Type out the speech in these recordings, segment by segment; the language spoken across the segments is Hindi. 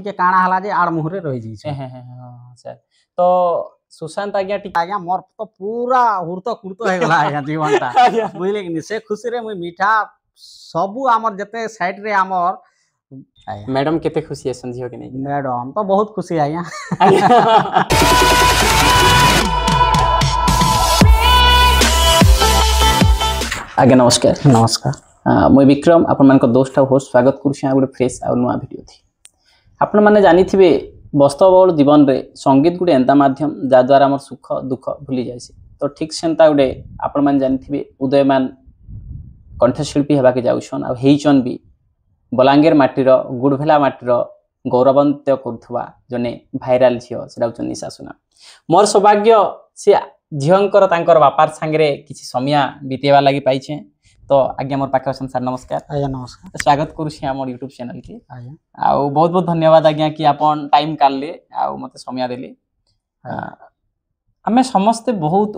टिके काणा हला जे आड़ मुहरे रहि जी छे सर तो सुशांत आज्ञा टिके आज्ञा मोर तो पूरा हुरतो कुर्तो हे गला आज्ञा जीवनटा बुझले कि से खुशी रे मुई मीठा सबु हमर जते साइड रे हमर मैडम केते खुशी है झियो के नहीं मैडम तो बहुत खुशी आज्ञा आज्ञा नमस्कार नमस्कार मुई विक्रम आपण मान को दोस्त होस्ट स्वागत करूछि आ गुटे फ्रेश आ नुआ वीडियो थी आपण माने जानि थिबे वास्तव जीवन रे संगीत गुटे एंता माध्यम जा द्वारा हमर सुख दुख भूली जायसी तो ठीक सेंता गुटे आपण माने जानि थिबे उदयमान कंठशिल्पी हेबा के जाउछन आ हेइचन भी बलांगीर माटीर गुड़भेला माटीर गौरवंत करुवा जने भाइराल झियो सेटा होचन निशा सुना मोर सौभाग्य से झियोंकर तांकर बापार संगे किसी समय बीतेवा लगी पाइछे तो आज्ञा मोर पाखे अछन सर नमस्कार आज्ञा नमस्कार स्वागत करूछि हमर YouTube चैनल के आज्ञा आ बहुत बहुत धन्यवाद आज्ञा कि आपन टाइम काढले आ मते समय देले हमें समस्त बहुत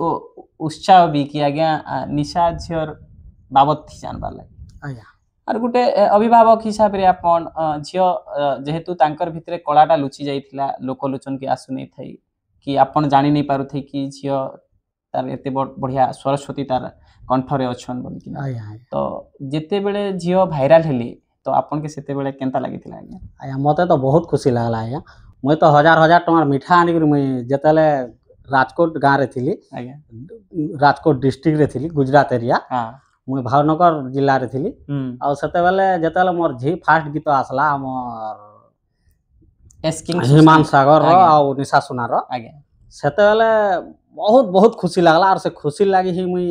उत्साह भी कि आज्ञा निशा झियोर बाबत थी जानबार लागि आज्ञा और गोटे अभिभावक हिसाब रे आपन झियो जेहेतु तांकर भितरे कलाटा लुचि जाइथिला लोकलोचन के आसु नै थई कि आपन जानि नै पारु थई कि झियो तार एते बढ़िया सरस्वती तार कंठरे अछन बोली कि आज्ञा तो जेते बेले झियो भाइराल हेली तो आपन के सेते बेले केनता लागिथिला आज्ञा आज्ञा मते तो बहुत खुशी लागला आज्ञा मैं तो हजार हजार टंगार मिठा आनी कर मैं जेतले राजकोट गाँव रे थिली आज्ञा राजकोट डिस्ट्रिक्ट रे थिली गुजरात एरिया हां मुई भावनगर जिल्ला रे थिली आ सेते बेले जेतले मोर झी फास्ट गीत आसला हमर एस्किंग हिमान सागर रो आ निशा सुना रो आज्ञा सेते बेले बहुत बहुत खुशी लागला और से खुशी लागी ही मुई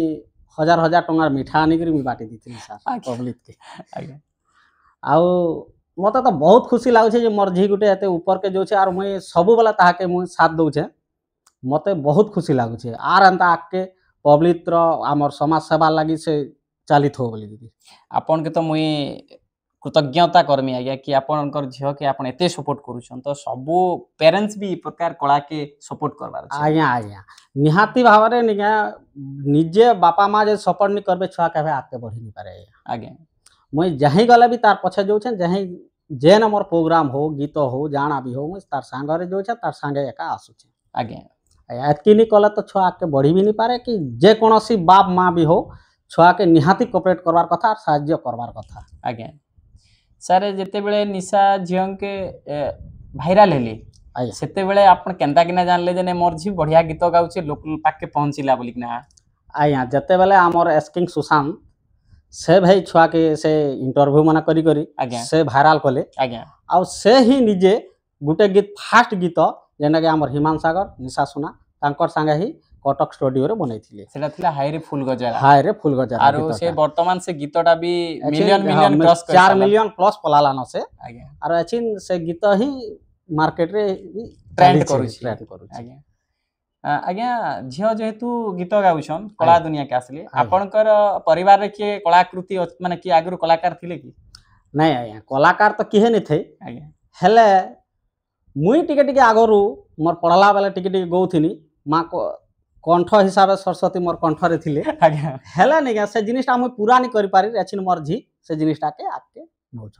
हजार हजार टंगार मिठा आनी कर मी बाटी दिथिली सर पब्लिक के आज्ञा आउ मते तो बहुत खुशी लागुछे जे मोर झी गुटे एते ऊपर के जो छे और मुई सबु बेला ताहाके मुई साथ दउछे मते बहुत खुशी लागुछे आर अंता आके पब्लिक रो हमर समाज सेवा लागि से चालित हो बोली दीदी आपन के तो मुई कृतज्ञता करमी आज्ञा कि आपनकर झियो के आपन एते सपोर्ट करूछन तो सबो पेरेंट्स भी प्रकार कला के सपोर्ट करबार छै आज्ञा आज्ञा निहाती भावरे निगा निजे बापा माँ जे सपोर्ट नि करबे छुआ केबे आके बढ़ी नि पारे आज्ञा मुई जहीं गले भी तार पछे जो छे जहीं जेन हमर प्रोग्राम हो गीत हो जाना भी हो मुई तार संगरे जो छे तार संगे एका आसु छे आज्ञा एतकी नि कले तो छुआ आके बढ़ी भी नि पारे कि जे कोनोसी बाप माँ भी हो छुआ के निहाती कोऑपरेट करबार कथा साहाय्य करबार कथा आज्ञा सर जेते बेले निशा झियों के भाइराल हेली आज्ञा सेते बेले आपन केनता किना जानले जे मोर झी बढ़िया गीत गाउछे लोक पाके पहुंचिला बोली किना आज्ञा जेते बेले हमर एस्किंग सुशांत से भाई छुआ के से इंटरव्यू मना करी करी आज्ञा से भाइराल कले आज्ञा आ से ही निजे गुटे गीत फास्ट गीत जेना के हमर हिमान सागर निशा सुना तांकर संगे ही कटक स्टूडियो रे बनैथिले सेटा थिला हाय रे फुल गजरा हाय रे फुल गजरा आरो से वर्तमान से गीतटा भी मिलियन क्रॉस कर 4 मिलियन प्लस पलाला न से आज्ञा आरो एचिन से गीत ही मार्केट रे ट्रेंड करूछि आज्ञा आज्ञा झियो जेहेतु गीत गाउछन कला दुनिया के आसले आपनकर परिवार रे के कलाकृति माने कि आगरु कलाकार थिले कि नहीं आज्ञा कलाकार तो किहे नि थे आज्ञा हेले मुई टिके टिके आगरु मोर पढ़ला बेले टिके टिके गौथिनी माँ को कंठ हिसाब से सरस्वती मोर कंठ रे थिले आज्ञा हेले नि से जिनिसटा मुई पूरा नि करि पारि एचिन मोर झी से जिनिसटा के आके नौछ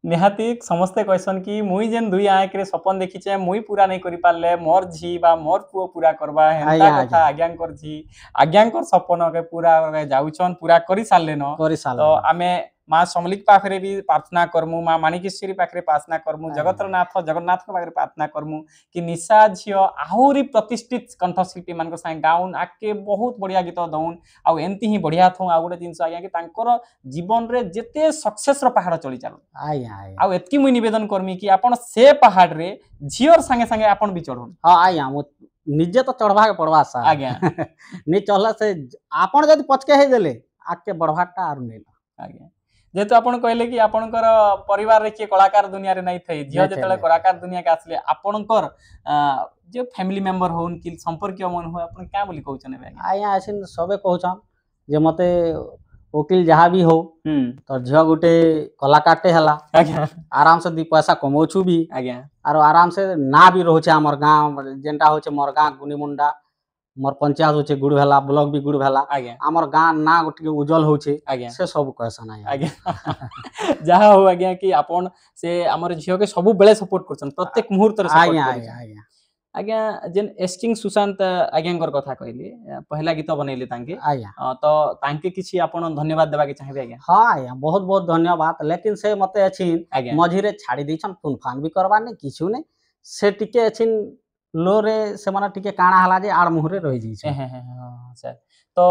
निहाती समस्ते कहसन कि मुई जेन दुई आंख रे सपन देखिचे मुई पूरा नहीं करि पारले मोर झी बा मोर पुओ पूरा करबा हेंता कथा आज्ञांकर झी आज्ञांकर सपन के पूरा जाउछन पूरा करि सारले न तो आमे माँ समलिक पाखरे भी प्रार्थना करमु माँ माणिकेश्वरी पाखरे प्रार्थना करमु जगतरनाथ जगन्नाथ के पाखरे प्रार्थना करमु कि निशा झियो आहुरी प्रतिष्ठित कंठशिल्पी मान संगे गाउन आके बहुत बढ़िया गीत दउन आ एंती ही बढ़िया थौ आ गोटे जिंस आज्ञा कि तांकर जीवन रे जेते सक्सेस रो पहाड़ चली चालू आज्ञा आ एतकी मुई निवेदन करमी कि आपण से पहाड़ रे झियोर संगे संगे आपण भी चढ़ुन हां आज्ञा निजे तो चढ़वा के पड़वा सा आज्ञा नि चढ़ला से आपण जदी पचके हे देले आके बढ़वाटा आर नै आज्ञा जेहेतु आपण कहले कि आपणकर परिवार रे के कलाकार दुनिया रे नहीं थई झियो जेतले कलाकार दुनिया के आसले आपणकर जे फैमिली मेंबर होन कि संपर्क मन हो आपण क्या बोली कहउछन बे आया आसिन सबे कहउछन जे मते वकील जहाँ भी हो तो झियो गुटे कलाकारटे हला आराम से दी पैसा कमौछु भी आज्ञा आरो आराम से ना भी रहउछे हमर गांव जेंटा होछे मोर गांव गुनीमुंडा मोर पंचायत होचे गुड़भेला ब्लॉक भी गुड़भेला आज्ञा आमर गाँ ना गोटे उज्जवल होचे आज्ञा से सब कहसन आज्ञा आज्ञा जहाँ हो आज्ञा कि आपण से हमर झियो के सब बेले सपोर्ट करछन प्रत्येक मुहूर्त रे सपोर्ट आज्ञा करछन आज्ञा आज्ञा आज्ञा जेन एस्टिंग सुशांत आज्ञांकर कथा कहली पहला गीत बनैले तांके आज्ञा तो तांके किछि आपण धन्यवाद देबा के चाहबे आज्ञा हाँ आज्ञा बहुत बहुत धन्यवाद लेकिन से मते अछिन आज्ञा मझिरे छाड़ी देछन फोन फान भी करबा ने किछु ने से टिके अछिन लो रे से माने टिके काणा हला जे आड़ मुहरे रहि जइछ सर तो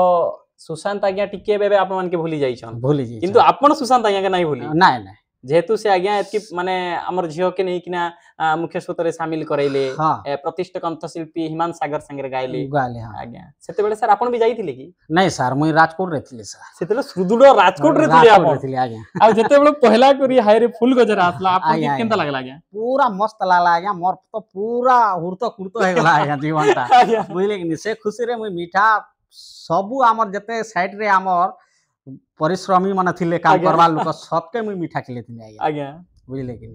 सुशांत आज्ञा टिके बेबे आपण मन के भूली जाइछन भूली जइछ किंतु आपण सुशांत आज्ञा के नहीं भूली नाय नाय जेहेतु से आज्ञा एतकी माने हमर झियो के नहीं किना मुख्य स्रोत रे शामिल करैले हाँ प्रतिष्ठित कंठशिल्पी हिमांश सागर संगे गाइले गाले हाँ आज्ञा सेते बेले सर आपण भी जाइथिले कि नहीं सर मुई राजकोट रहथिले सर सेते सुदृढ़ राजकोट रे थिले आपण रहथिले आज्ञा आ जेते बेले पहला करी हायरे फुल गजर आसला आपण आज्ञा, के केनता लागला आज्ञा पूरा मस्त लागला आज्ञा मोर तो पूरा हुरतो कुरतो हे गला आज्ञा जीवनटा आज्ञा बुझले कि से खुशी रे मुई मीठा सबु हमर जते साइड रे हमर परिश्रमी माने थिले काम आज्ञा। करबा लोक सबके मुई मीठा खिले थिले आज्ञा आज्ञा बुझले कि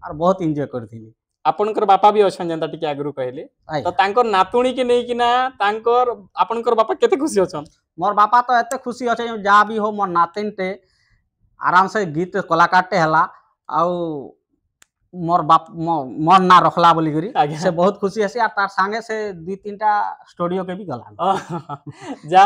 और बहुत एंजॉय करथिले आपनकर बापा भी अछन जनता टिके आगरु कहले तो आज्ञा तांकर नातुणी के नहीं किना तांकर आपनकर बापा केते खुशी अछन मोर बापा तो एते खुशी अछे जहाँ भी हो मोर नातिनटे आराम से गीत कलाकारटे हला आउ मोर बाप मोर ना रखला बोली करी आज्ञा। से बहुत खुशी हसी और तार संगे से 2-3 टा स्टूडियो के भी गला जा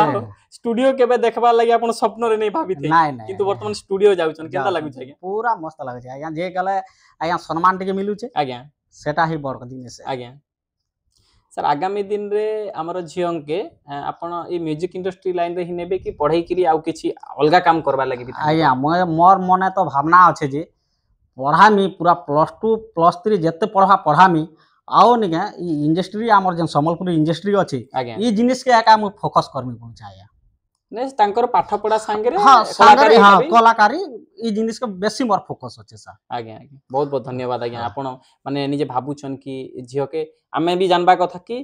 स्टूडियो केबे देखबा लागि आपण स्वप्न रे नहीं भाबिथे नाय नाय किंतु वर्तमान स्टूडियो जाउछन केनता लागु छै पूरा मस्त लागे छै आज्ञा जे गले आज्ञा सम्मान टिके मिलु छै आज्ञा सेटा ही बड़ दिन से आज्ञा सर आगामी दिन रे हमर झियन के आपण ए म्यूजिक इंडस्ट्री लाइन रे ही नेबे कि पढ़ाई करी आउ किछि अलगा काम करबा लागि भी आज्ञा मोर मने तो भावना अच्छे जे पढ़ामी पूरा +2 +3 जते पढ़ा पढ़ामी आओ निके ई इंडस्ट्री हमर जन संबलपुर इंडस्ट्री अछि आज्ञा ई जिनिस के एका मु फोकस करमी पड़ चाहे ने तांकर पाठ पढ़ा संगे रे हां कलाकारी हां भाबी? कलाकारी ई जिनिस के बेसी मोर फोकस अछि सर आज्ञा आज्ञा बहुत बहुत धन्यवाद आज्ञा हाँ। आपण माने निजे भाबुछन कि झियो के आमे भी जानबा कथा कि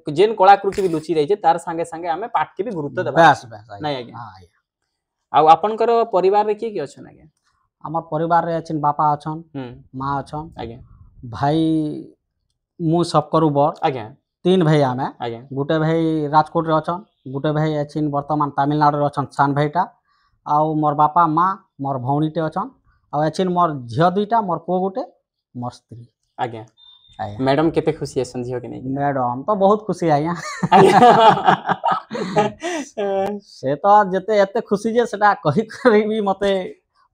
जेन कलाकृति भी लुचि रही छै तार संगे संगे आमे पाठ के भी गुरुत्व देबा बस बस नहीं आज्ञा हां आज्ञा आ आपनकर परिवार रे के अछन आज्ञा हमर परिवार रे अछिन बापा अछन माँ अछन आज्ञा भाई मु सब करू बर आज्ञा 3 भाई आमे आज्ञा गुटे भाई राजकोट रे अछन गुटे भाई अछिन वर्तमान तमिलनाडु रे अछन सान भाईटा आउ मोर बापा माँ मोर भौणीटे अछन आ अछिन मोर झियो दुईटा मोर पुओ गुटे मोर स्त्री आज्ञा आज्ञा मैडम केते खुशी अछन झियो के नहीं मैडम तो बहुत खुशी आज्ञा आज्ञा से तो जते एते खुशी जे सेटा कहि करी भी मते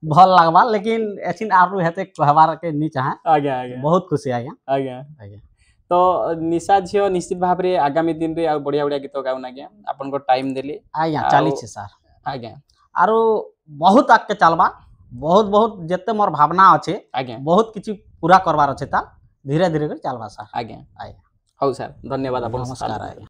भल लागबा लेकिन एछिन आरु हेते कहबार के नी चाहे आज्ञा आज्ञा बहुत खुशी आज्ञा आज्ञा आज्ञा तो निशा झियो निश्चित भाव रे आगामी दिन रे आ बढ़िया बढ़िया गीत गाउन आज्ञा आपन को टाइम देले आज्ञा आउ- चाली छे सर आज्ञा आरु बहुत आगे चलबा बहुत बहुत जते मोर भावना अच्छे आज्ञा बहुत किछि पूरा करबार अच्छे ता धीरे धीरे कर चलबा सर आज्ञा आज्ञा हौ सर धन्यवाद आपन नमस्कार आज्ञा